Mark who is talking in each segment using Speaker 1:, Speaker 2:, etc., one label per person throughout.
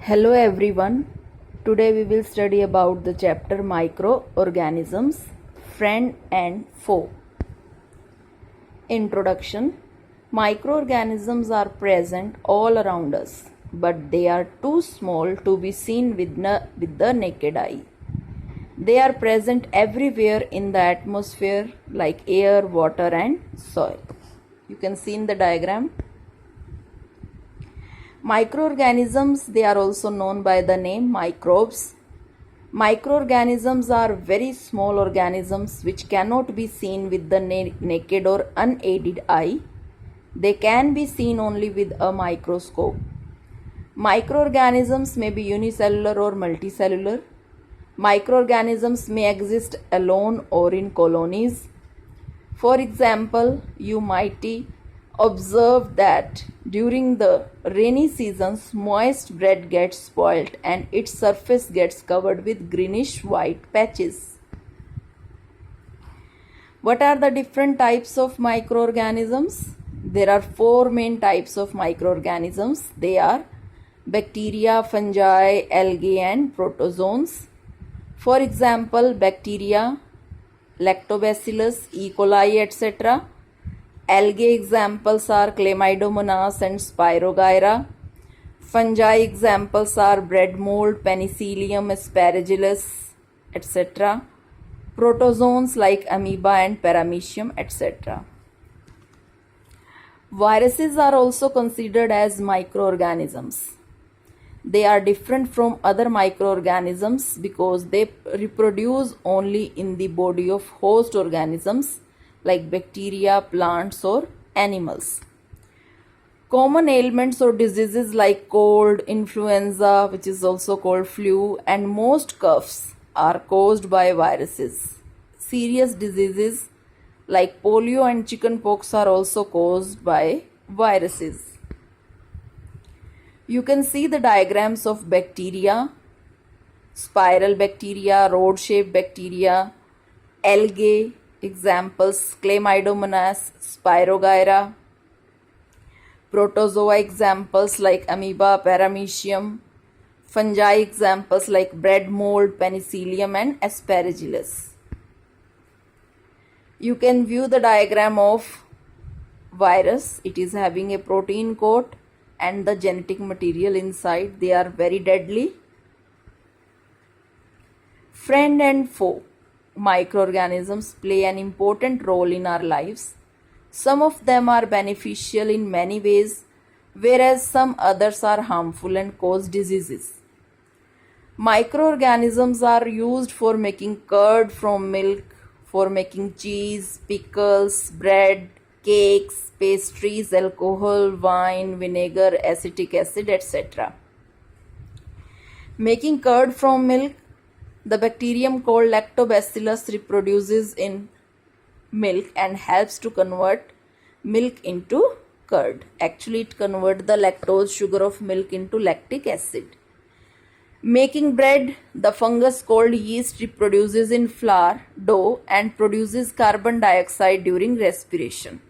Speaker 1: Hello everyone. Today we will study about the chapter Microorganisms, Friend and Foe. Introduction. Microorganisms are present all around us, but they are too small to be seen with the naked eye. They are present everywhere in the atmosphere like air, water and soil. You can see in the diagram. Microorganisms, they are also known by the name microbes. Microorganisms are very small organisms which cannot be seen with the naked or unaided eye. They can be seen only with a microscope. Microorganisms may be unicellular or multicellular. Microorganisms may exist alone or in colonies. For example, you might observe that during the rainy seasons, moist bread gets spoilt and its surface gets covered with greenish white patches. What are the different types of microorganisms? There are four main types of microorganisms. They are bacteria, fungi, algae and protozoans. For example, bacteria, Lactobacillus, E. coli, etc. Algae examples are Chlamydomonas and Spirogyra. Fungi examples are bread mold, Penicillium, Aspergillus, etc. Protozoans like amoeba and Paramecium, etc. Viruses are also considered as microorganisms. They are different from other microorganisms because they reproduce only in the body of host organisms like bacteria, plants or animals. Common ailments or diseases like cold, influenza, which is also called flu, and most coughs are caused by viruses. Serious diseases like polio and chickenpox are also caused by viruses. You can see the diagrams of bacteria, spiral bacteria, rod-shaped bacteria, algae, examples Chlamydomonas, Spirogyra, protozoa examples like amoeba, Paramecium, fungi examples like bread mold, Penicillium and Aspergillus. You can view the diagram of virus. It is having a protein coat and the genetic material inside. They are very deadly. Friend and foe. Microorganisms play an important role in our lives. Some of them are beneficial in many ways, whereas some others are harmful and cause diseases. Microorganisms are used for making curd from milk, for making cheese, pickles, bread, cakes, pastries, alcohol, wine, vinegar, acetic acid, etc. Making curd from milk, the bacterium called Lactobacillus reproduces in milk and helps to convert milk into curd. Actually, it converts the lactose sugar of milk into lactic acid. Making bread, the fungus called yeast reproduces in flour, dough and produces carbon dioxide during respiration,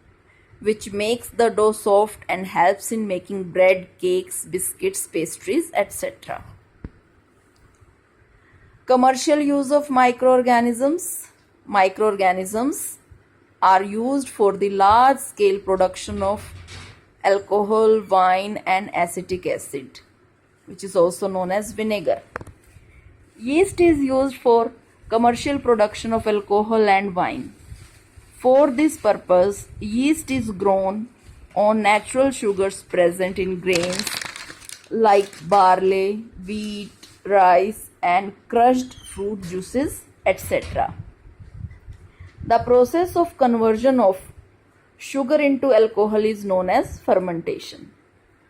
Speaker 1: which makes the dough soft and helps in making bread, cakes, biscuits, pastries, etc. Commercial use of microorganisms. Microorganisms are used for the large scale production of alcohol, wine and acetic acid, which is also known as vinegar. Yeast is used for commercial production of alcohol and wine. For this purpose, yeast is grown on natural sugars present in grains like barley, wheat, rice and crushed fruit juices, etc. The process of conversion of sugar into alcohol is known as fermentation.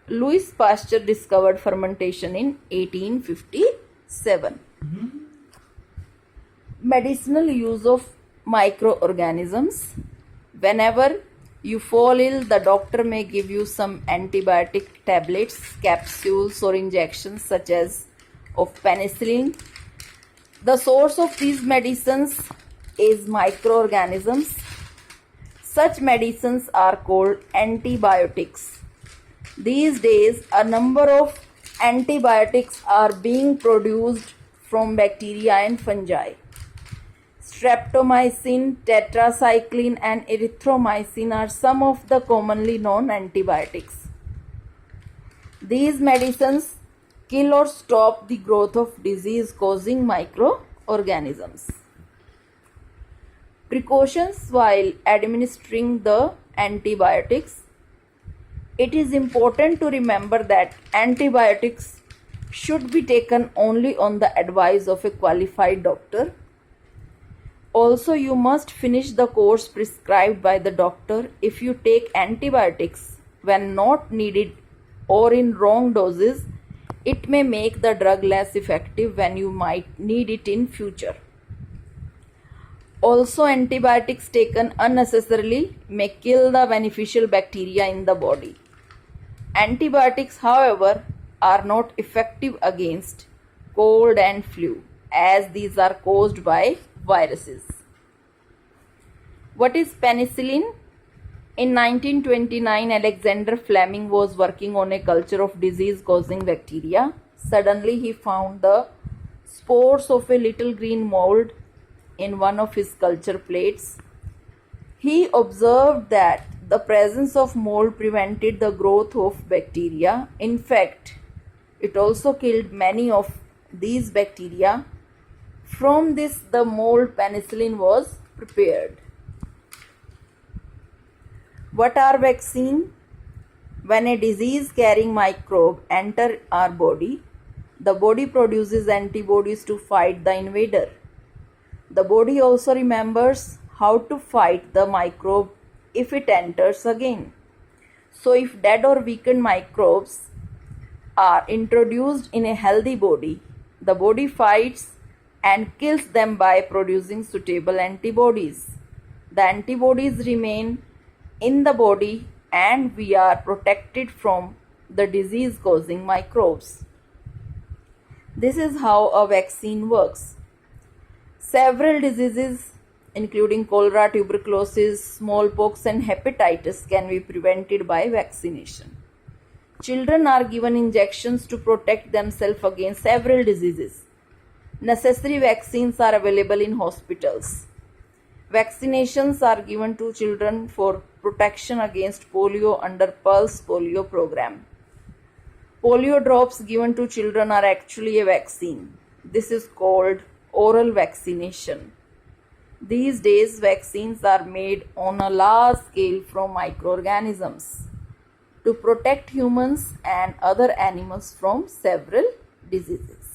Speaker 1: Louis Pasteur discovered fermentation in 1857. Medicinal use of microorganisms. Whenever you fall ill, the doctor may give you some antibiotic tablets, capsules or injections such as of penicillin. The source of these medicines is microorganisms. Such medicines are called antibiotics. These days, a number of Antibiotics are being produced from bacteria and fungi. Streptomycin, tetracycline, and erythromycin are some of the commonly known antibiotics. These medicines kill or stop the growth of disease-causing microorganisms. Precautions while administering the antibiotics. It is important to remember that antibiotics should be taken only on the advice of a qualified doctor. Also, you must finish the course prescribed by the doctor. If you take antibiotics when not needed or in wrong doses, it may make the drug less effective when you might need it in future. Also, antibiotics taken unnecessarily may kill the beneficial bacteria in the body. Antibiotics, however, are not effective against cold and flu, as these are caused by viruses. What is penicillin? In 1929, Alexander Fleming was working on a culture of disease-causing bacteria. Suddenly, he found the spores of a little green mold in one of his culture plates. He observed that the presence of mold prevented the growth of bacteria. In fact, it also killed many of these bacteria. From this, the mold penicillin was prepared. What are vaccines? When a disease-carrying microbe enters our body, the body produces antibodies to fight the invader. The body also remembers how to fight the microbe if it enters again. So if dead or weakened microbes are introduced in a healthy body, the body fights and kills them by producing suitable antibodies. The antibodies remain in the body and we are protected from the disease-causing microbes. This is how a vaccine works. Several diseases including cholera, tuberculosis, smallpox and hepatitis can be prevented by vaccination. Children are given injections to protect themselves against several diseases. Necessary vaccines are available in hospitals. Vaccinations are given to children for protection against polio under Pulse Polio program. Polio drops given to children are actually a vaccine. This is called oral vaccination. These days, vaccines are made on a large scale from microorganisms to protect humans and other animals from several diseases.